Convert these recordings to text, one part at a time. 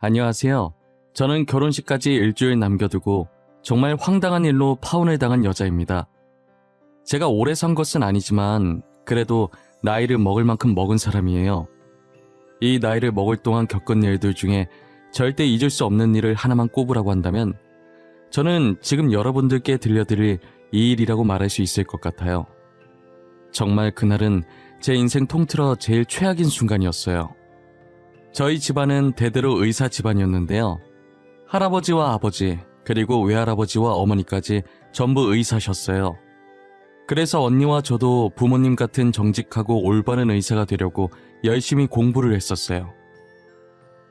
안녕하세요. 저는 결혼식까지 일주일 남겨두고 정말 황당한 일로 파혼을 당한 여자입니다. 제가 오래 산 것은 아니지만 그래도 나이를 먹을 만큼 먹은 사람이에요. 이 나이를 먹을 동안 겪은 일들 중에 절대 잊을 수 없는 일을 하나만 꼽으라고 한다면 저는 지금 여러분들께 들려드릴 이 일이라고 말할 수 있을 것 같아요. 정말 그날은 제 인생 통틀어 제일 최악인 순간이었어요. 저희 집안은 대대로 의사 집안이었는데요. 할아버지와 아버지, 그리고 외할아버지와 어머니까지 전부 의사셨어요. 그래서 언니와 저도 부모님 같은 정직하고 올바른 의사가 되려고 열심히 공부를 했었어요.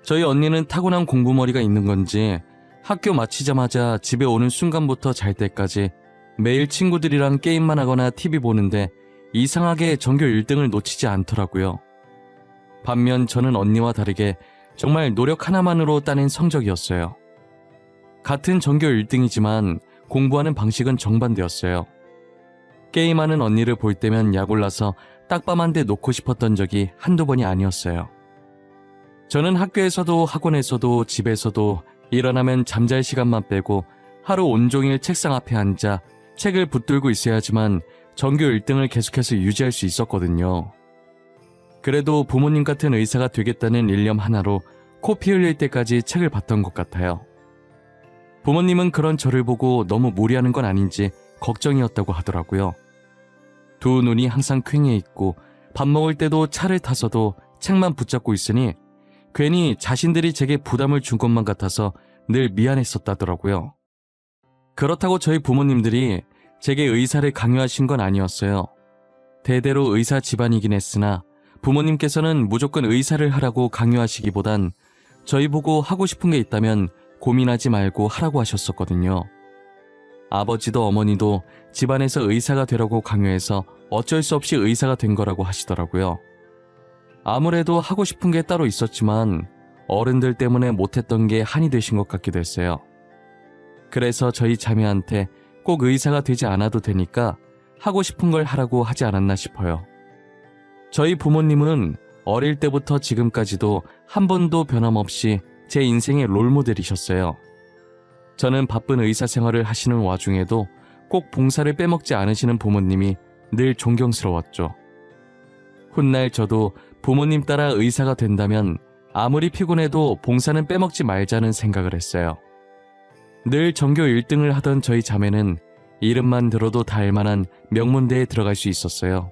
저희 언니는 타고난 공부머리가 있는 건지 학교 마치자마자 집에 오는 순간부터 잘 때까지 매일 친구들이랑 게임만 하거나 TV 보는데 이상하게 전교 1등을 놓치지 않더라고요. 반면 저는 언니와 다르게 정말 노력 하나만으로 따낸 성적이었어요. 같은 전교 1등이지만 공부하는 방식은 정반대였어요. 게임하는 언니를 볼 때면 약 올라서 딱밤 한 대 놓고 싶었던 적이 한두 번이 아니었어요. 저는 학교에서도 학원에서도 집에서도 일어나면 잠잘 시간만 빼고 하루 온종일 책상 앞에 앉아 책을 붙들고 있어야지만 전교 1등을 계속해서 유지할 수 있었거든요. 그래도 부모님 같은 의사가 되겠다는 일념 하나로 코 피 흘릴 때까지 책을 봤던 것 같아요. 부모님은 그런 저를 보고 너무 무리하는 건 아닌지 걱정이었다고 하더라고요. 두 눈이 항상 퀭해 있고 밥 먹을 때도 차를 타서도 책만 붙잡고 있으니 괜히 자신들이 제게 부담을 준 것만 같아서 늘 미안했었다더라고요. 그렇다고 저희 부모님들이 제게 의사를 강요하신 건 아니었어요. 대대로 의사 집안이긴 했으나 부모님께서는 무조건 의사를 하라고 강요하시기보단 저희 보고 하고 싶은 게 있다면 고민하지 말고 하라고 하셨었거든요. 아버지도 어머니도 집안에서 의사가 되라고 강요해서 어쩔 수 없이 의사가 된 거라고 하시더라고요. 아무래도 하고 싶은 게 따로 있었지만 어른들 때문에 못했던 게 한이 되신 것 같기도 했어요. 그래서 저희 자매한테 꼭 의사가 되지 않아도 되니까 하고 싶은 걸 하라고 하지 않았나 싶어요. 저희 부모님은 어릴 때부터 지금까지도 한 번도 변함없이 제 인생의 롤모델이셨어요. 저는 바쁜 의사 생활을 하시는 와중에도 꼭 봉사를 빼먹지 않으시는 부모님이 늘 존경스러웠죠. 훗날 저도 부모님 따라 의사가 된다면 아무리 피곤해도 봉사는 빼먹지 말자는 생각을 했어요. 늘 전교 1등을 하던 저희 자매는 이름만 들어도 다 알만한 명문대에 들어갈 수 있었어요.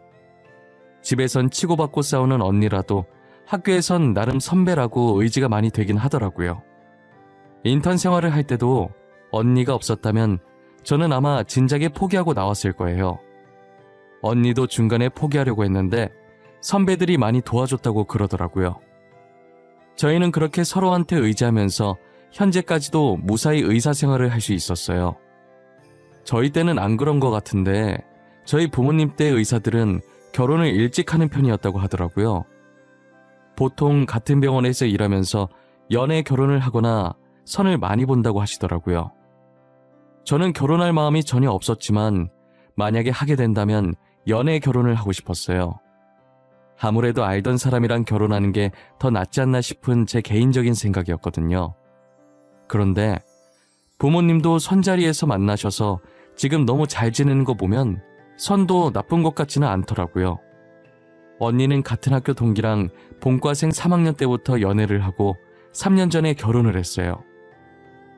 집에선 치고받고 싸우는 언니라도 학교에선 나름 선배라고 의지가 많이 되긴 하더라고요. 인턴 생활을 할 때도 언니가 없었다면 저는 아마 진작에 포기하고 나왔을 거예요. 언니도 중간에 포기하려고 했는데 선배들이 많이 도와줬다고 그러더라고요. 저희는 그렇게 서로한테 의지하면서 현재까지도 무사히 의사 생활을 할 수 있었어요. 저희 때는 안 그런 것 같은데 저희 부모님 때 의사들은 결혼을 일찍 하는 편이었다고 하더라고요. 보통 같은 병원에서 일하면서 연애 결혼을 하거나 선을 많이 본다고 하시더라고요. 저는 결혼할 마음이 전혀 없었지만 만약에 하게 된다면 연애 결혼을 하고 싶었어요. 아무래도 알던 사람이랑 결혼하는 게 더 낫지 않나 싶은 제 개인적인 생각이었거든요. 그런데 부모님도 선자리에서 만나셔서 지금 너무 잘 지내는 거 보면 선도 나쁜 것 같지는 않더라고요. 언니는 같은 학교 동기랑 본과생 3학년 때부터 연애를 하고 3년 전에 결혼을 했어요.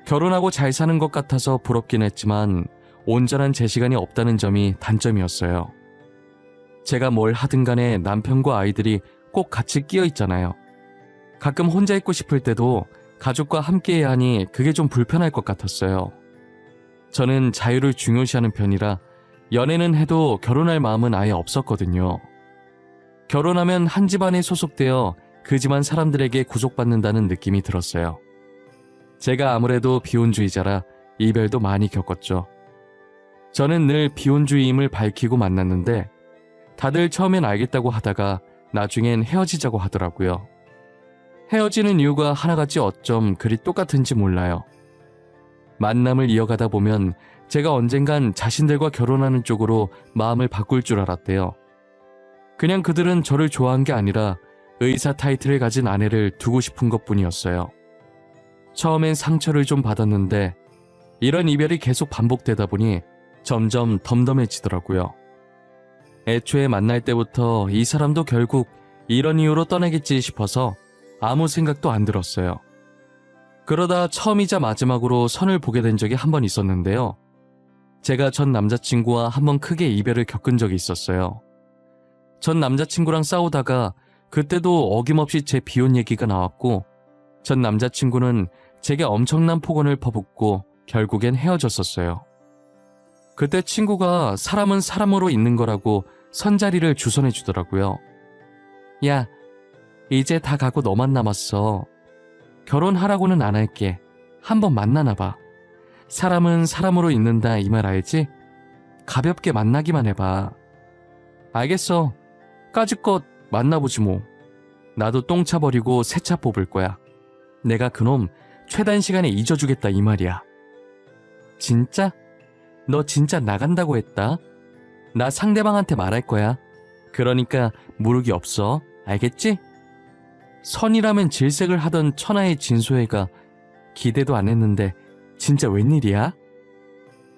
결혼하고 잘 사는 것 같아서 부럽긴 했지만 온전한 제 시간이 없다는 점이 단점이었어요. 제가 뭘 하든 간에 남편과 아이들이 꼭 같이 끼어 있잖아요. 가끔 혼자 있고 싶을 때도 가족과 함께 해야 하니 그게 좀 불편할 것 같았어요. 저는 자유를 중요시하는 편이라 연애는 해도 결혼할 마음은 아예 없었거든요. 결혼하면 한 집안에 소속되어 그 집안 사람들에게 구속받는다는 느낌이 들었어요. 제가 아무래도 비혼주의자라 이별도 많이 겪었죠. 저는 늘 비혼주의임을 밝히고 만났는데 다들 처음엔 알겠다고 하다가 나중엔 헤어지자고 하더라고요. 헤어지는 이유가 하나같이 어쩜 그리 똑같은지 몰라요. 만남을 이어가다 보면 제가 언젠간 자신들과 결혼하는 쪽으로 마음을 바꿀 줄 알았대요. 그냥 그들은 저를 좋아한 게 아니라 의사 타이틀을 가진 아내를 두고 싶은 것뿐이었어요. 처음엔 상처를 좀 받았는데 이런 이별이 계속 반복되다 보니 점점 덤덤해지더라고요. 애초에 만날 때부터 이 사람도 결국 이런 이유로 떠나겠지 싶어서 아무 생각도 안 들었어요. 그러다 처음이자 마지막으로 선을 보게 된 적이 한 번 있었는데요. 제가 전 남자친구와 한 번 크게 이별을 겪은 적이 있었어요. 전 남자친구랑 싸우다가 그때도 어김없이 제 비혼 얘기가 나왔고 전 남자친구는 제게 엄청난 폭언을 퍼붓고 결국엔 헤어졌었어요. 그때 친구가 사람은 사람으로 있는 거라고 선자리를 주선해 주더라고요. 야, 이제 다 가고 너만 남았어. 결혼하라고는 안 할게. 한번 만나나 봐. 사람은 사람으로 있는다 이 말 알지? 가볍게 만나기만 해봐. 알겠어. 까짓것 만나보지 뭐. 나도 똥 차버리고 새 차 뽑을 거야. 내가 그놈 최단 시간에 잊어주겠다 이 말이야. 진짜? 너 진짜 나간다고 했다. 나 상대방한테 말할 거야. 그러니까 무르기 없어. 알겠지? 선이라면 질색을 하던 천하의 진소혜가 기대도 안 했는데 진짜 웬일이야?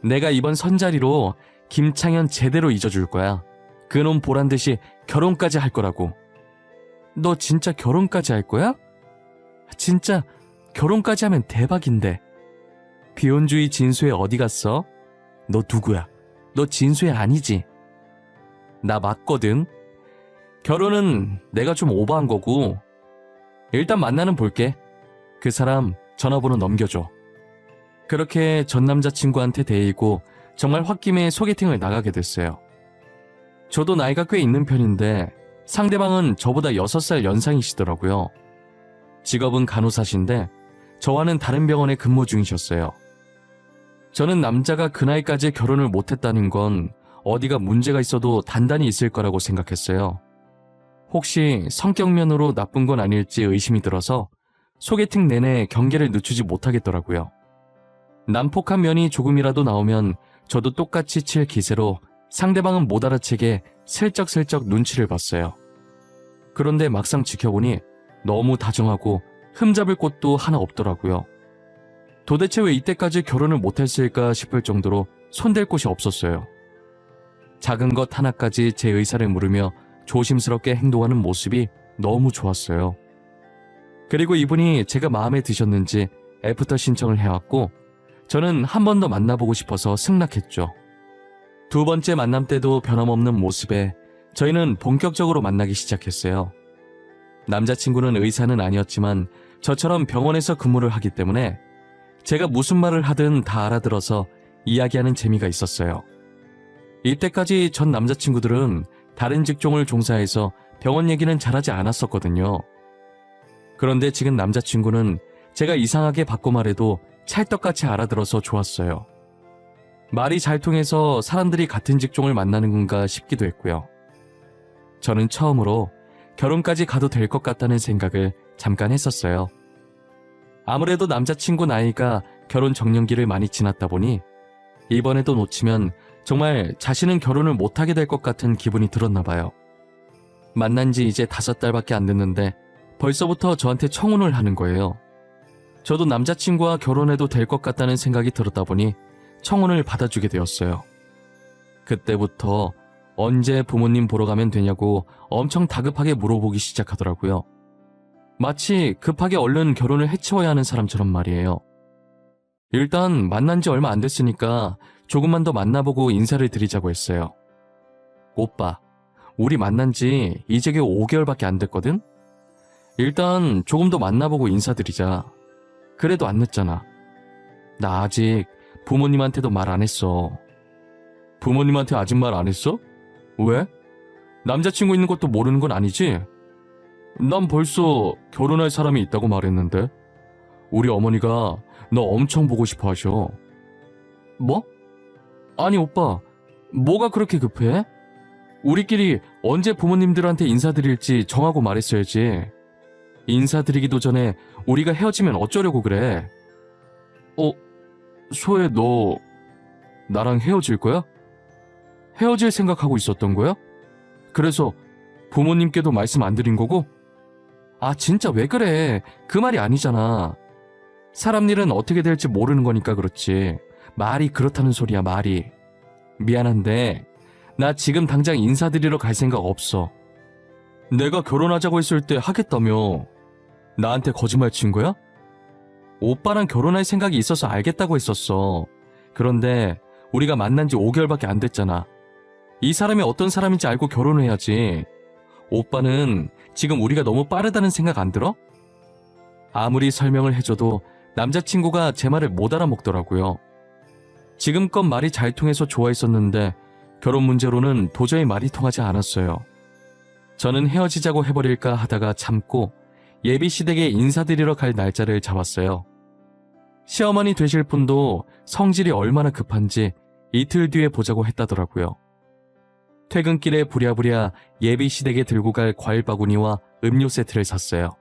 내가 이번 선자리로 김창현 제대로 잊어줄 거야. 그놈 보란 듯이 결혼까지 할 거라고. 너 진짜 결혼까지 할 거야? 진짜 결혼까지 하면 대박인데. 비혼주의 진수혜 어디 갔어? 너 누구야? 너 진수혜 아니지? 나 맞거든. 결혼은 내가 좀 오버한 거고. 일단 만나는 볼게. 그 사람 전화번호 넘겨줘. 그렇게 전 남자친구한테 데이고 정말 홧김에 소개팅을 나가게 됐어요. 저도 나이가 꽤 있는 편인데 상대방은 저보다 6살 연상이시더라고요. 직업은 간호사신데 저와는 다른 병원에 근무 중이셨어요. 저는 남자가 그 나이까지 결혼을 못했다는 건 어디가 문제가 있어도 단단히 있을 거라고 생각했어요. 혹시 성격면으로 나쁜 건 아닐지 의심이 들어서 소개팅 내내 경계를 늦추지 못하겠더라고요. 난폭한 면이 조금이라도 나오면 저도 똑같이 칠 기세로 상대방은 못 알아채게 슬쩍슬쩍 눈치를 봤어요. 그런데 막상 지켜보니 너무 다정하고 흠잡을 곳도 하나 없더라고요. 도대체 왜 이때까지 결혼을 못했을까 싶을 정도로 손댈 곳이 없었어요. 작은 것 하나까지 제 의사를 물으며 조심스럽게 행동하는 모습이 너무 좋았어요. 그리고 이분이 제가 마음에 드셨는지 애프터 신청을 해왔고 저는 한 번 더 만나보고 싶어서 승낙했죠. 두 번째 만남 때도 변함없는 모습에 저희는 본격적으로 만나기 시작했어요. 남자친구는 의사는 아니었지만 저처럼 병원에서 근무를 하기 때문에 제가 무슨 말을 하든 다 알아들어서 이야기하는 재미가 있었어요. 이때까지 전 남자친구들은 다른 직종을 종사해서 병원 얘기는 잘하지 않았었거든요. 그런데 지금 남자친구는 제가 이상하게 바꿔 말해도 찰떡같이 알아들어서 좋았어요. 말이 잘 통해서 사람들이 같은 직종을 만나는 건가 싶기도 했고요. 저는 처음으로 결혼까지 가도 될 것 같다는 생각을 잠깐 했었어요. 아무래도 남자친구 나이가 결혼 정년기를 많이 지났다 보니 이번에도 놓치면 정말 자신은 결혼을 못하게 될 것 같은 기분이 들었나 봐요. 만난 지 이제 5달밖에 안 됐는데 벌써부터 저한테 청혼을 하는 거예요. 저도 남자친구와 결혼해도 될 것 같다는 생각이 들었다 보니 청혼을 받아주게 되었어요. 그때부터 언제 부모님 보러 가면 되냐고 엄청 다급하게 물어보기 시작하더라고요. 마치 급하게 얼른 결혼을 해치워야 하는 사람처럼 말이에요. 일단 만난 지 얼마 안 됐으니까 조금만 더 만나보고 인사를 드리자고 했어요. 오빠, 우리 만난 지 이제 겨우 5개월밖에 안 됐거든? 일단 조금 더 만나보고 인사드리자. 그래도 안 늦잖아. 나 아직 부모님한테도 말 안 했어. 부모님한테 아직 말 안 했어? 왜? 남자친구 있는 것도 모르는 건 아니지? 난 벌써 결혼할 사람이 있다고 말했는데. 우리 어머니가 너 엄청 보고 싶어 하셔. 뭐? 아니 오빠, 뭐가 그렇게 급해? 우리끼리 언제 부모님들한테 인사드릴지 정하고 말했어야지. 인사드리기도 전에 우리가 헤어지면 어쩌려고 그래? 소혜 너 나랑 헤어질 거야? 헤어질 생각하고 있었던 거야? 그래서 부모님께도 말씀 안 드린 거고? 아 진짜 왜 그래? 그 말이 아니잖아. 사람 일은 어떻게 될지 모르는 거니까 그렇지. 말이 그렇다는 소리야, 말이. 미안한데 나 지금 당장 인사드리러 갈 생각 없어. 내가 결혼하자고 했을 때 하겠다며. 나한테 거짓말 친 거야? 오빠랑 결혼할 생각이 있어서 알겠다고 했었어. 그런데 우리가 만난 지 5개월밖에 안 됐잖아. 이 사람이 어떤 사람인지 알고 결혼을 해야지. 오빠는 지금 우리가 너무 빠르다는 생각 안 들어? 아무리 설명을 해줘도 남자친구가 제 말을 못 알아먹더라고요. 지금껏 말이 잘 통해서 좋아했었는데 결혼 문제로는 도저히 말이 통하지 않았어요. 저는 헤어지자고 해버릴까 하다가 참고 예비 시댁에 인사드리러 갈 날짜를 잡았어요. 시어머니 되실 분도 성질이 얼마나 급한지 이틀 뒤에 보자고 했다더라고요. 퇴근길에 부랴부랴 예비 시댁에 들고 갈 과일 바구니와 음료 세트를 샀어요.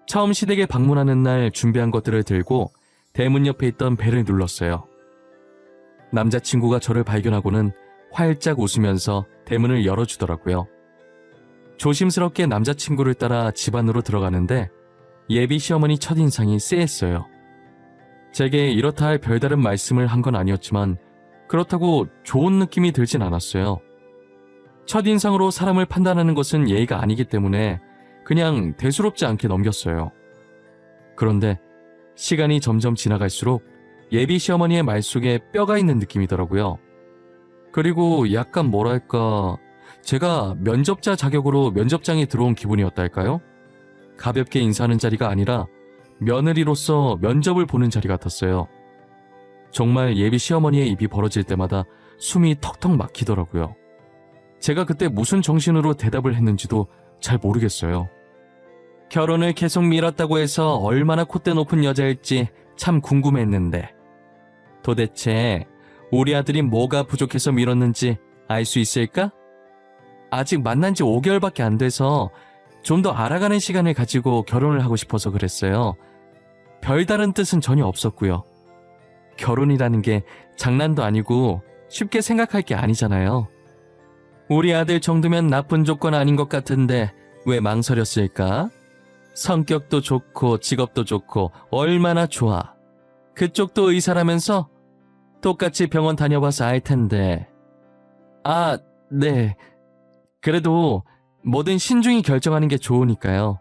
처음 시댁에 방문하는 날 준비한 것들을 들고 대문 옆에 있던 벨을 눌렀어요. 남자친구가 저를 발견하고는 활짝 웃으면서 대문을 열어주더라고요. 조심스럽게 남자친구를 따라 집 안으로 들어가는데 예비 시어머니 첫인상이 쎄했어요. 제게 이렇다 할 별다른 말씀을 한 건 아니었지만 그렇다고 좋은 느낌이 들진 않았어요. 첫인상으로 사람을 판단하는 것은 예의가 아니기 때문에 그냥 대수롭지 않게 넘겼어요. 그런데 시간이 점점 지나갈수록 예비 시어머니의 말 속에 뼈가 있는 느낌이더라고요. 그리고 약간 뭐랄까, 제가 면접자 자격으로 면접장에 들어온 기분이었달까요? 가볍게 인사하는 자리가 아니라 며느리로서 면접을 보는 자리 같았어요. 정말 예비 시어머니의 입이 벌어질 때마다 숨이 턱턱 막히더라고요. 제가 그때 무슨 정신으로 대답을 했는지도 잘 모르겠어요. 결혼을 계속 미뤘다고 해서 얼마나 콧대 높은 여자일지 참 궁금했는데 도대체 우리 아들이 뭐가 부족해서 미뤘는지 알 수 있을까? 아직 만난 지 5개월밖에 안 돼서 좀 더 알아가는 시간을 가지고 결혼을 하고 싶어서 그랬어요. 별다른 뜻은 전혀 없었고요. 결혼이라는 게 장난도 아니고 쉽게 생각할 게 아니잖아요. 우리 아들 정도면 나쁜 조건 아닌 것 같은데 왜 망설였을까? 성격도 좋고 직업도 좋고 얼마나 좋아. 그쪽도 의사라면서? 똑같이 병원 다녀봐서 알 텐데. 아, 네. 그래도 뭐든 신중히 결정하는 게 좋으니까요.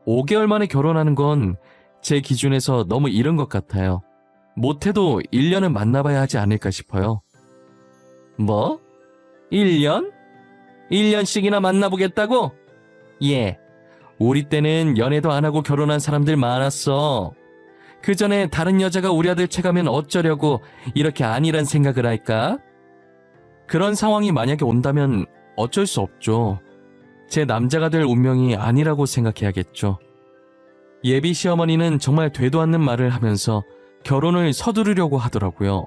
5개월 만에 결혼하는 건 제 기준에서 너무 이른 것 같아요. 못해도 1년은 만나봐야 하지 않을까 싶어요. 뭐? 1년? 1년씩이나 만나보겠다고? 예. 우리 때는 연애도 안 하고 결혼한 사람들 많았어. 그 전에 다른 여자가 우리 아들 채가면 어쩌려고 이렇게 안일한 생각을 할까? 그런 상황이 만약에 온다면 어쩔 수 없죠. 제 남자가 될 운명이 아니라고 생각해야겠죠. 예비 시어머니는 정말 되도 않는 말을 하면서 결혼을 서두르려고 하더라고요.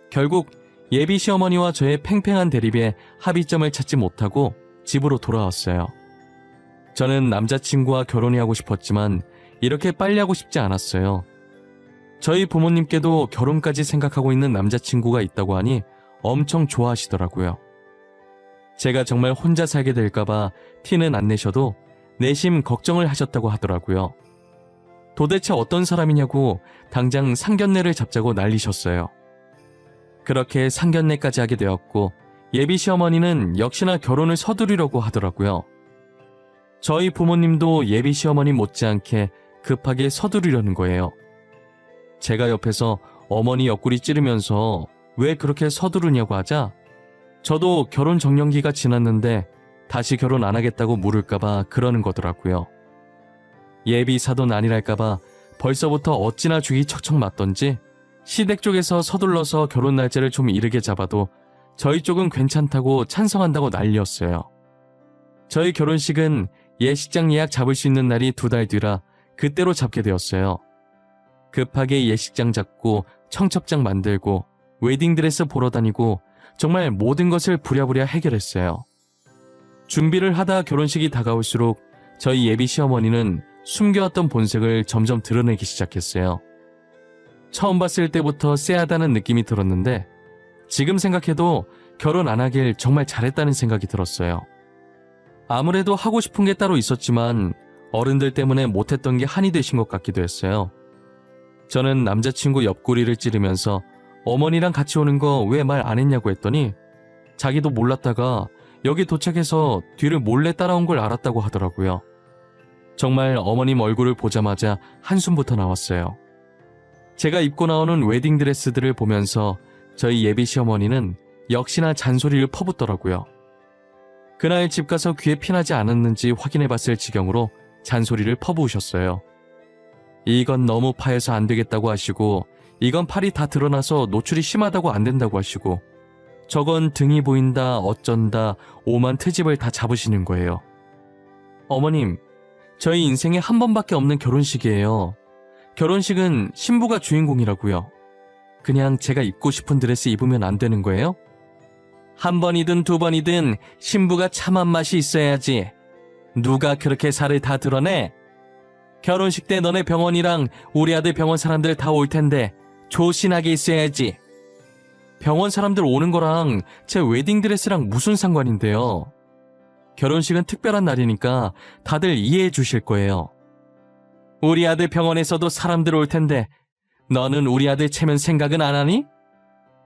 결국 예비 시어머니와 저의 팽팽한 대립에 합의점을 찾지 못하고 집으로 돌아왔어요. 저는 남자친구와 결혼이 하고 싶었지만 이렇게 빨리 하고 싶지 않았어요. 저희 부모님께도 결혼까지 생각하고 있는 남자친구가 있다고 하니 엄청 좋아하시더라고요. 제가 정말 혼자 살게 될까봐 티는 안 내셔도 내심 걱정을 하셨다고 하더라고요. 도대체 어떤 사람이냐고 당장 상견례를 잡자고 난리셨어요. 그렇게 상견례까지 하게 되었고 예비 시어머니는 역시나 결혼을 서두르려고 하더라고요. 저희 부모님도 예비 시어머니 못지않게 급하게 서두르려는 거예요. 제가 옆에서 어머니 옆구리 찌르면서 왜 그렇게 서두르냐고 하자 저도 결혼 정년기가 지났는데 다시 결혼 안 하겠다고 물을까봐 그러는 거더라고요. 예비 사돈 아니랄까봐 벌써부터 어찌나 죽이 척척 맞던지 시댁 쪽에서 서둘러서 결혼 날짜를 좀 이르게 잡아도 저희 쪽은 괜찮다고 찬성한다고 난리였어요. 저희 결혼식은 예식장 예약 잡을 수 있는 날이 2달 뒤라 그때로 잡게 되었어요. 급하게 예식장 잡고 청첩장 만들고 웨딩드레스 보러 다니고 정말 모든 것을 부랴부랴 해결했어요. 준비를 하다 결혼식이 다가올수록 저희 예비 시어머니는 숨겨왔던 본색을 점점 드러내기 시작했어요. 처음 봤을 때부터 쎄하다는 느낌이 들었는데 지금 생각해도 결혼 안 하길 정말 잘했다는 생각이 들었어요. 아무래도 하고 싶은 게 따로 있었지만 어른들 때문에 못했던 게 한이 되신 것 같기도 했어요. 저는 남자친구 옆구리를 찌르면서 어머니랑 같이 오는 거 왜 말 안 했냐고 했더니 자기도 몰랐다가 여기 도착해서 뒤를 몰래 따라온 걸 알았다고 하더라고요. 정말 어머님 얼굴을 보자마자 한숨부터 나왔어요. 제가 입고 나오는 웨딩드레스들을 보면서 저희 예비 시어머니는 역시나 잔소리를 퍼붓더라고요. 그날 집 가서 귀에 피나지 않았는지 확인해봤을 지경으로 잔소리를 퍼부으셨어요. 이건 너무 파여서 안 되겠다고 하시고, 이건 팔이 다 드러나서 노출이 심하다고 안 된다고 하시고, 저건 등이 보인다 어쩐다 오만 트집을 다 잡으시는 거예요. 어머님, 저희 인생에 한 번밖에 없는 결혼식이에요. 결혼식은 신부가 주인공이라고요. 그냥 제가 입고 싶은 드레스 입으면 안 되는 거예요? 한 번이든 두 번이든 신부가 참한 맛이 있어야지. 누가 그렇게 살을 다 드러내? 결혼식 때 너네 병원이랑 우리 아들 병원 사람들 다 올 텐데 조신하게 있어야지. 병원 사람들 오는 거랑 제 웨딩드레스랑 무슨 상관인데요? 결혼식은 특별한 날이니까 다들 이해해 주실 거예요. 우리 아들 병원에서도 사람들 올 텐데 너는 우리 아들 체면 생각은 안 하니?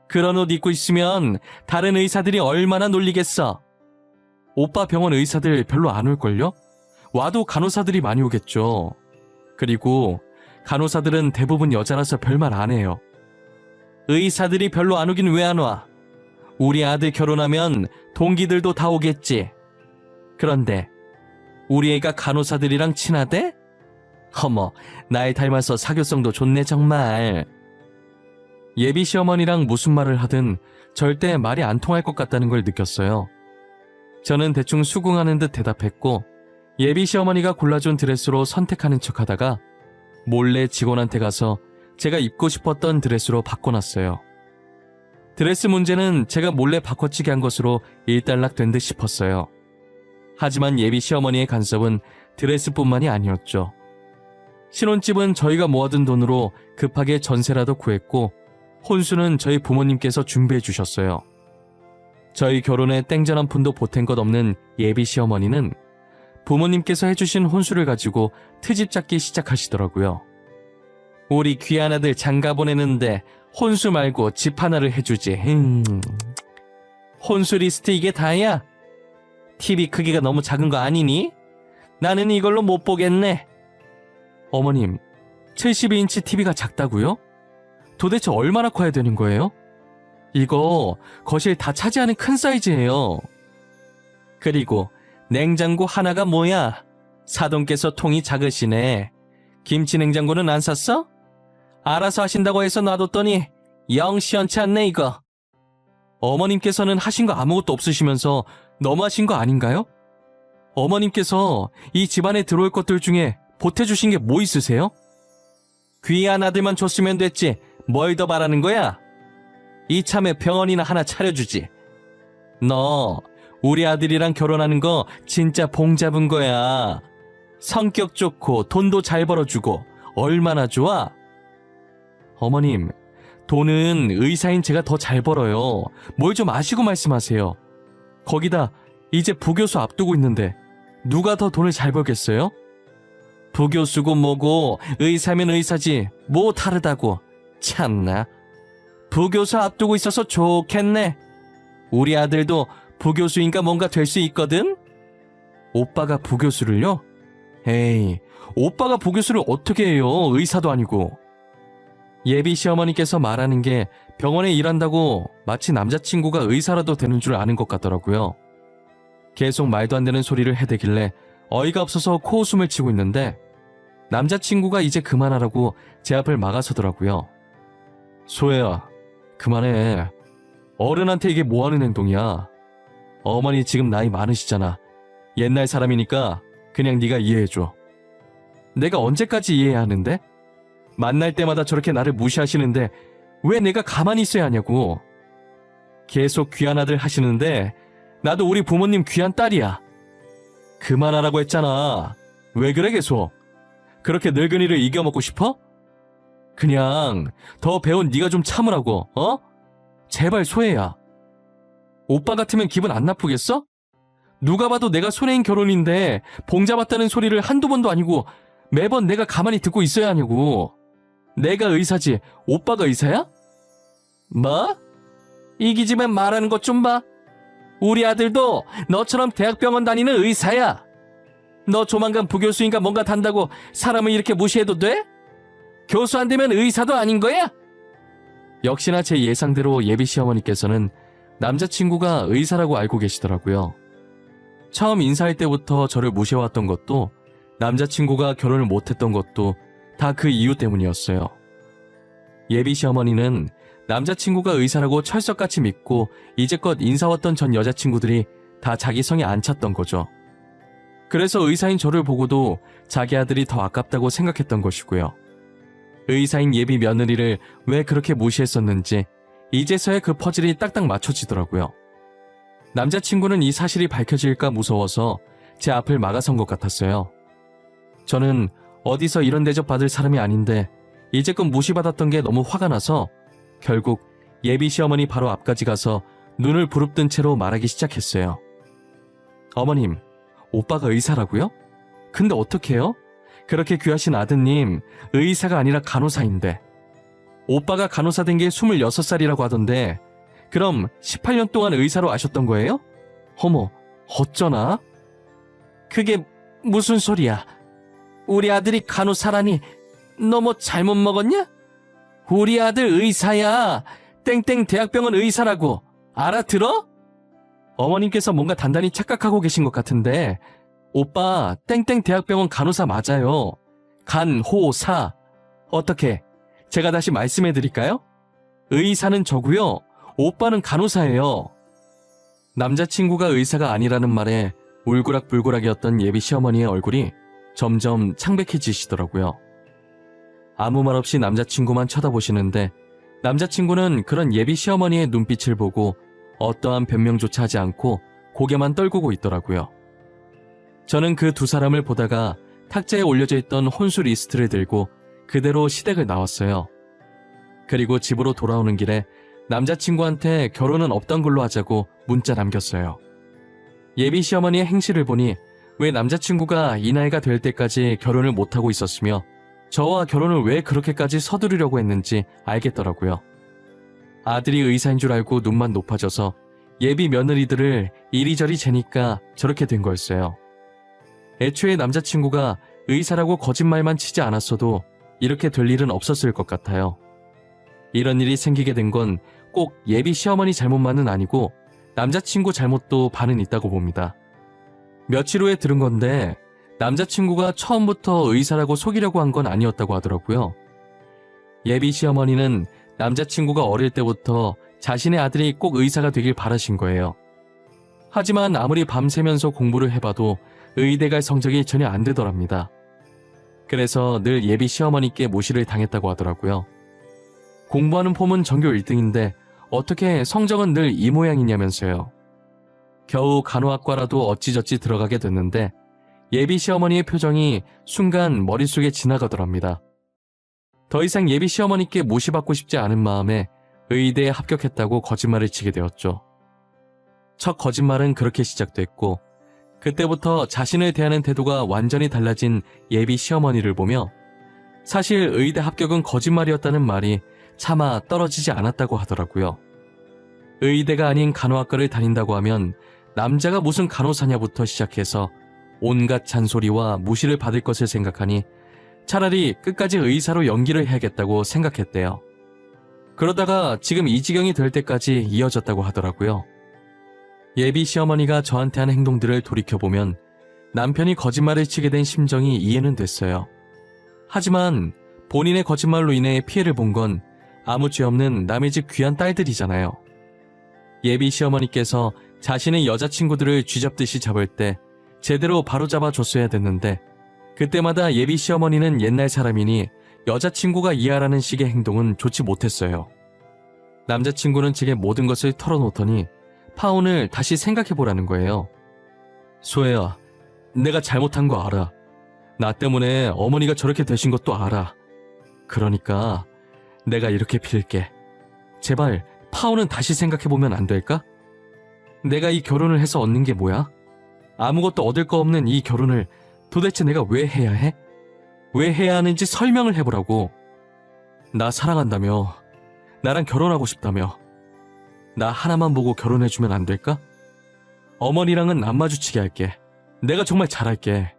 그런 옷 입고 있으면 다른 의사들이 얼마나 놀리겠어. 오빠 병원 의사들 별로 안 올걸요? 와도 간호사들이 많이 오겠죠. 그리고 간호사들은 대부분 여자라서 별말 안 해요. 의사들이 별로 안 오긴 왜 안 와? 우리 아들 결혼하면 동기들도 다 오겠지. 그런데 우리 애가 간호사들이랑 친하대? 어머, 날 닮아서 사교성도 좋네 정말. 예비 시어머니랑 무슨 말을 하든 절대 말이 안 통할 것 같다는 걸 느꼈어요. 저는 대충 수긍하는 듯 대답했고 예비 시어머니가 골라준 드레스로 선택하는 척하다가 몰래 직원한테 가서 제가 입고 싶었던 드레스로 바꿔놨어요. 드레스 문제는 제가 몰래 바꿔치기 한 것으로 일단락된 듯 싶었어요. 하지만 예비 시어머니의 간섭은 드레스뿐만이 아니었죠. 신혼집은 저희가 모아둔 돈으로 급하게 전세라도 구했고 혼수는 저희 부모님께서 준비해 주셨어요. 저희 결혼에 땡전 한 푼도 보탠 것 없는 예비 시어머니는 부모님께서 해주신 혼수를 가지고 트집 잡기 시작하시더라고요. 우리 귀한 아들 장가 보내는데 혼수 말고 집 하나를 해주지. 혼수 리스트 이게 다야? TV 크기가 너무 작은 거 아니니? 나는 이걸로 못 보겠네. 어머님, 72인치 TV가 작다고요? 도대체 얼마나 커야 되는 거예요? 이거 거실 다 차지하는 큰 사이즈예요. 그리고 냉장고 하나가 뭐야? 사돈께서 통이 작으시네. 김치 냉장고는 안 샀어? 알아서 하신다고 해서 놔뒀더니 영 시원치 않네 이거. 어머님께서는 하신 거 아무것도 없으시면서 너무하신 거 아닌가요? 어머님께서 이 집안에 들어올 것들 중에 보태주신 게 뭐 있으세요? 귀한 아들만 줬으면 됐지 뭘 더 바라는 거야? 이참에 병원이나 하나 차려주지. 너 우리 아들이랑 결혼하는 거 진짜 봉 잡은 거야. 성격 좋고 돈도 잘 벌어주고 얼마나 좋아? 어머님, 돈은 의사인 제가 더 잘 벌어요. 뭘 좀 아시고 말씀하세요. 거기다 이제 부교수 앞두고 있는데 누가 더 돈을 잘 벌겠어요? 부교수고 뭐고 의사면 의사지 뭐 다르다고. 참나. 부교수 앞두고 있어서 좋겠네. 우리 아들도 부교수인가 뭔가 될 수 있거든? 오빠가 부교수를요? 에이, 오빠가 부교수를 어떻게 해요? 의사도 아니고. 예비 시어머니께서 말하는 게 병원에 일한다고 마치 남자친구가 의사라도 되는 줄 아는 것 같더라고요. 계속 말도 안 되는 소리를 해대길래 어이가 없어서 코웃음을 치고 있는데 남자친구가 이제 그만하라고 제 앞을 막아서더라고요. 소혜야, 그만해. 어른한테 이게 뭐하는 행동이야. 어머니 지금 나이 많으시잖아. 옛날 사람이니까 그냥 네가 이해해줘. 내가 언제까지 이해해야 하는데? 만날 때마다 저렇게 나를 무시하시는데 왜 내가 가만히 있어야 하냐고. 계속 귀한 아들 하시는데 나도 우리 부모님 귀한 딸이야. 그만하라고 했잖아. 왜 그래 계속? 그렇게 늙은이를 이겨먹고 싶어? 그냥 더 배운 네가 좀 참으라고. 어? 제발 소혜야. 오빠 같으면 기분 안 나쁘겠어? 누가 봐도 내가 손해인 결혼인데 봉 잡았다는 소리를 한두 번도 아니고 매번 내가 가만히 듣고 있어야 하냐고. 내가 의사지 오빠가 의사야? 뭐? 이 기집애 말하는 것 좀 봐. 우리 아들도 너처럼 대학병원 다니는 의사야. 너 조만간 부교수인가 뭔가 단다고 사람을 이렇게 무시해도 돼? 교수 안 되면 의사도 아닌 거야? 역시나 제 예상대로 예비 시어머니께서는 남자친구가 의사라고 알고 계시더라고요. 처음 인사할 때부터 저를 무시해왔던 것도, 남자친구가 결혼을 못했던 것도 다 그 이유 때문이었어요. 예비 시어머니는 남자친구가 의사라고 철석같이 믿고 이제껏 인사왔던 전 여자친구들이 다 자기 성에 안 찼던 거죠. 그래서 의사인 저를 보고도 자기 아들이 더 아깝다고 생각했던 것이고요. 의사인 예비 며느리를 왜 그렇게 무시했었는지 이제서야 그 퍼즐이 딱딱 맞춰지더라고요. 남자친구는 이 사실이 밝혀질까 무서워서 제 앞을 막아선 것 같았어요. 저는 어디서 이런 대접 받을 사람이 아닌데 이제껏 무시받았던 게 너무 화가 나서 결국 예비 시어머니 바로 앞까지 가서 눈을 부릅뜬 채로 말하기 시작했어요. 어머님, 오빠가 의사라고요? 근데 어떡해요? 그렇게 귀하신 아드님 의사가 아니라 간호사인데. 오빠가 간호사 된 게 26살이라고 하던데 그럼 18년 동안 의사로 아셨던 거예요? 어머, 어쩌나? 그게 무슨 소리야? 우리 아들이 간호사라니 너 뭐 잘못 먹었냐? 우리 아들 의사야. 땡땡 대학병원 의사라고. 알아들어? 어머님께서 뭔가 단단히 착각하고 계신 것 같은데 오빠 땡땡 대학병원 간호사 맞아요. 간호사. 어떻게? 제가 다시 말씀해 드릴까요? 의사는 저고요. 오빠는 간호사예요. 남자친구가 의사가 아니라는 말에 울그락불그락이었던 예비 시어머니의 얼굴이 점점 창백해지시더라고요. 아무 말 없이 남자친구만 쳐다보시는데 남자친구는 그런 예비 시어머니의 눈빛을 보고 어떠한 변명조차 하지 않고 고개만 떨구고 있더라고요. 저는 그 두 사람을 보다가 탁자에 올려져 있던 혼수 리스트를 들고 그대로 시댁을 나왔어요. 그리고 집으로 돌아오는 길에 남자친구한테 결혼은 없던 걸로 하자고 문자 남겼어요. 예비 시어머니의 행실을 보니 왜 남자친구가 이 나이가 될 때까지 결혼을 못하고 있었으며 저와 결혼을 왜 그렇게까지 서두르려고 했는지 알겠더라고요. 아들이 의사인 줄 알고 눈만 높아져서 예비 며느리들을 이리저리 재니까 저렇게 된 거였어요. 애초에 남자친구가 의사라고 거짓말만 치지 않았어도 이렇게 될 일은 없었을 것 같아요. 이런 일이 생기게 된 건 꼭 예비 시어머니 잘못만은 아니고 남자친구 잘못도 반은 있다고 봅니다. 며칠 후에 들은 건데 남자친구가 처음부터 의사라고 속이려고 한 건 아니었다고 하더라고요. 예비 시어머니는 남자친구가 어릴 때부터 자신의 아들이 꼭 의사가 되길 바라신 거예요. 하지만 아무리 밤새면서 공부를 해봐도 의대 갈 성적이 전혀 안 되더랍니다. 그래서 늘 예비 시어머니께 무시를 당했다고 하더라고요. 공부하는 폼은 전교 1등인데 어떻게 성적은 늘 이 모양이냐면서요. 겨우 간호학과라도 어찌저찌 들어가게 됐는데 예비 시어머니의 표정이 순간 머릿속에 지나가더랍니다. 더 이상 예비 시어머니께 무시받고 싶지 않은 마음에 의대에 합격했다고 거짓말을 치게 되었죠. 첫 거짓말은 그렇게 시작됐고 그때부터 자신을 대하는 태도가 완전히 달라진 예비 시어머니를 보며 사실 의대 합격은 거짓말이었다는 말이 차마 떨어지지 않았다고 하더라고요. 의대가 아닌 간호학과를 다닌다고 하면 남자가 무슨 간호사냐부터 시작해서 온갖 잔소리와 무시를 받을 것을 생각하니 차라리 끝까지 의사로 연기를 해야겠다고 생각했대요. 그러다가 지금 이 지경이 될 때까지 이어졌다고 하더라고요. 예비 시어머니가 저한테 한 행동들을 돌이켜보면 남편이 거짓말을 치게 된 심정이 이해는 됐어요. 하지만 본인의 거짓말로 인해 피해를 본 건 아무 죄 없는 남의 집 귀한 딸들이잖아요. 예비 시어머니께서 자신의 여자친구들을 쥐잡듯이 잡을 때 제대로 바로잡아 줬어야 됐는데 그때마다 예비 시어머니는 옛날 사람이니 여자친구가 이해하라는 식의 행동은 좋지 못했어요. 남자친구는 제게 모든 것을 털어놓더니 파혼을 다시 생각해보라는 거예요. 소혜야, 내가 잘못한 거 알아. 나 때문에 어머니가 저렇게 되신 것도 알아. 그러니까 내가 이렇게 빌게. 제발 파혼은 다시 생각해보면 안 될까? 내가 이 결혼을 해서 얻는 게 뭐야? 아무것도 얻을 거 없는 이 결혼을 도대체 내가 왜 해야 해? 왜 해야 하는지 설명을 해보라고. 나 사랑한다며, 나랑 결혼하고 싶다며, 나 하나만 보고 결혼해주면 안 될까? 어머니랑은 안 마주치게 할게. 내가 정말 잘할게.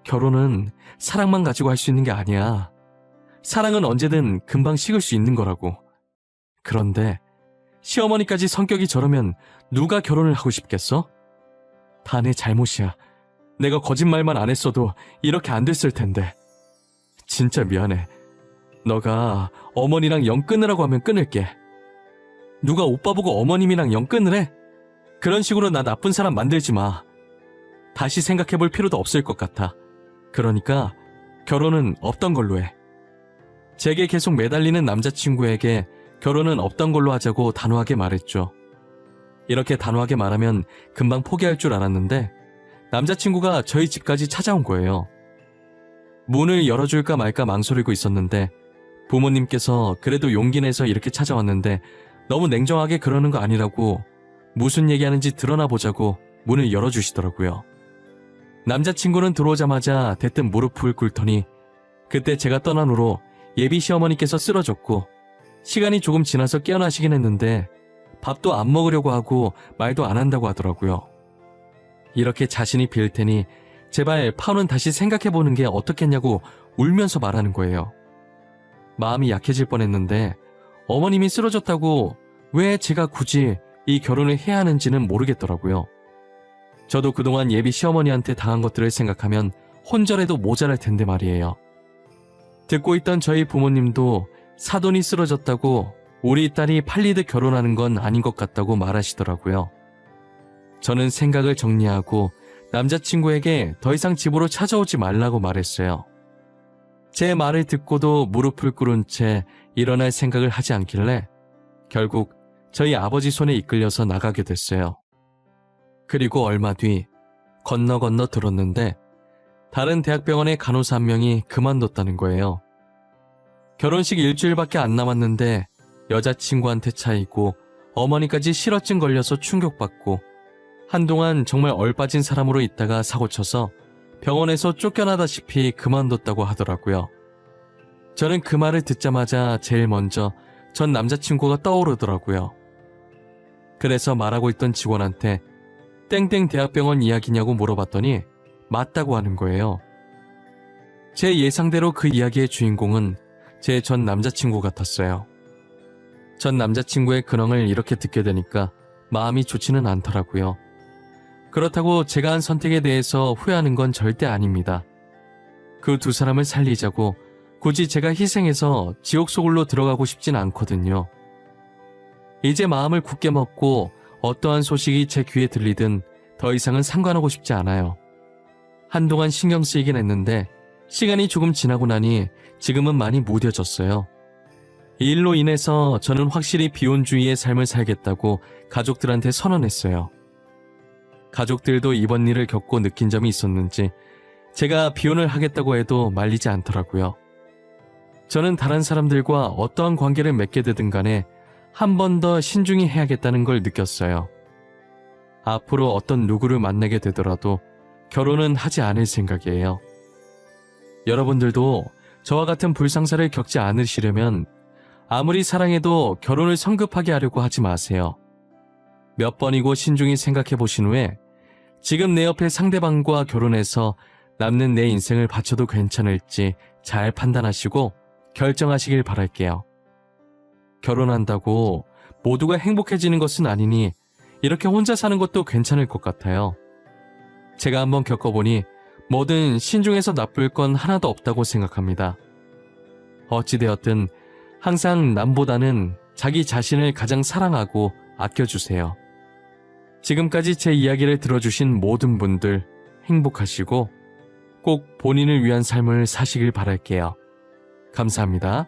결혼은 사랑만 가지고 할 수 있는 게 아니야. 사랑은 언제든 금방 식을 수 있는 거라고. 그런데 시어머니까지 성격이 저러면 누가 결혼을 하고 싶겠어? 다 내 잘못이야. 내가 거짓말만 안 했어도 이렇게 안 됐을 텐데. 진짜 미안해. 너가 어머니랑 영 끊으라고 하면 끊을게. 누가 오빠 보고 어머님이랑 영 끊으래? 그런 식으로 나 나쁜 사람 만들지 마. 다시 생각해볼 필요도 없을 것 같아. 그러니까 결혼은 없던 걸로 해. 제게 계속 매달리는 남자친구에게 결혼은 없던 걸로 하자고 단호하게 말했죠. 이렇게 단호하게 말하면 금방 포기할 줄 알았는데 남자친구가 저희 집까지 찾아온 거예요. 문을 열어줄까 말까 망설이고 있었는데 부모님께서 그래도 용기 내서 이렇게 찾아왔는데 너무 냉정하게 그러는 거 아니라고 무슨 얘기하는지 드러나 보자고 문을 열어주시더라고요. 남자친구는 들어오자마자 대뜸 무릎을 꿇더니 그때 제가 떠난 후로 예비 시어머니께서 쓰러졌고 시간이 조금 지나서 깨어나시긴 했는데 밥도 안 먹으려고 하고 말도 안 한다고 하더라고요. 이렇게 자신이 빌 테니 제발 파혼은 다시 생각해보는 게 어떻겠냐고 울면서 말하는 거예요. 마음이 약해질 뻔했는데 어머님이 쓰러졌다고 왜 제가 굳이 이 결혼을 해야 하는지는 모르겠더라고요. 저도 그동안 예비 시어머니한테 당한 것들을 생각하면 혼절해도 모자랄 텐데 말이에요. 듣고 있던 저희 부모님도 사돈이 쓰러졌다고 우리 딸이 팔리듯 결혼하는 건 아닌 것 같다고 말하시더라고요. 저는 생각을 정리하고 남자친구에게 더 이상 집으로 찾아오지 말라고 말했어요. 제 말을 듣고도 무릎을 꿇은 채 일어날 생각을 하지 않길래 결국 저희 아버지 손에 이끌려서 나가게 됐어요. 그리고 얼마 뒤 건너 들었는데 다른 대학병원의 간호사 한 명이 그만뒀다는 거예요. 결혼식 일주일밖에 안 남았는데 여자친구한테 차이고 어머니까지 실어증 걸려서 충격받고 한동안 정말 얼빠진 사람으로 있다가 사고쳐서 병원에서 쫓겨나다시피 그만뒀다고 하더라고요. 저는 그 말을 듣자마자 제일 먼저 전 남자친구가 떠오르더라고요. 그래서 말하고 있던 직원한테 땡땡 대학병원 이야기냐고 물어봤더니 맞다고 하는 거예요. 제 예상대로 그 이야기의 주인공은 제 전 남자친구 같았어요. 전 남자친구의 근황을 이렇게 듣게 되니까 마음이 좋지는 않더라고요. 그렇다고 제가 한 선택에 대해서 후회하는 건 절대 아닙니다. 그 두 사람을 살리자고 굳이 제가 희생해서 지옥 속으로 들어가고 싶진 않거든요. 이제 마음을 굳게 먹고 어떠한 소식이 제 귀에 들리든 더 이상은 상관하고 싶지 않아요. 한동안 신경 쓰이긴 했는데 시간이 조금 지나고 나니 지금은 많이 무뎌졌어요. 이 일로 인해서 저는 확실히 비혼주의의 삶을 살겠다고 가족들한테 선언했어요. 가족들도 이번 일을 겪고 느낀 점이 있었는지 제가 비혼을 하겠다고 해도 말리지 않더라고요. 저는 다른 사람들과 어떠한 관계를 맺게 되든 간에 한 번 더 신중히 해야겠다는 걸 느꼈어요. 앞으로 어떤 누구를 만나게 되더라도 결혼은 하지 않을 생각이에요. 여러분들도 저와 같은 불상사를 겪지 않으시려면 아무리 사랑해도 결혼을 성급하게 하려고 하지 마세요. 몇 번이고 신중히 생각해 보신 후에 지금 내 옆에 상대방과 결혼해서 남는 내 인생을 바쳐도 괜찮을지 잘 판단하시고 결정하시길 바랄게요. 결혼한다고 모두가 행복해지는 것은 아니니 이렇게 혼자 사는 것도 괜찮을 것 같아요. 제가 한번 겪어보니 뭐든 신중해서 나쁠 건 하나도 없다고 생각합니다. 어찌되었든 항상 남보다는 자기 자신을 가장 사랑하고 아껴주세요. 지금까지 제 이야기를 들어주신 모든 분들 행복하시고 꼭 본인을 위한 삶을 사시길 바랄게요. 감사합니다.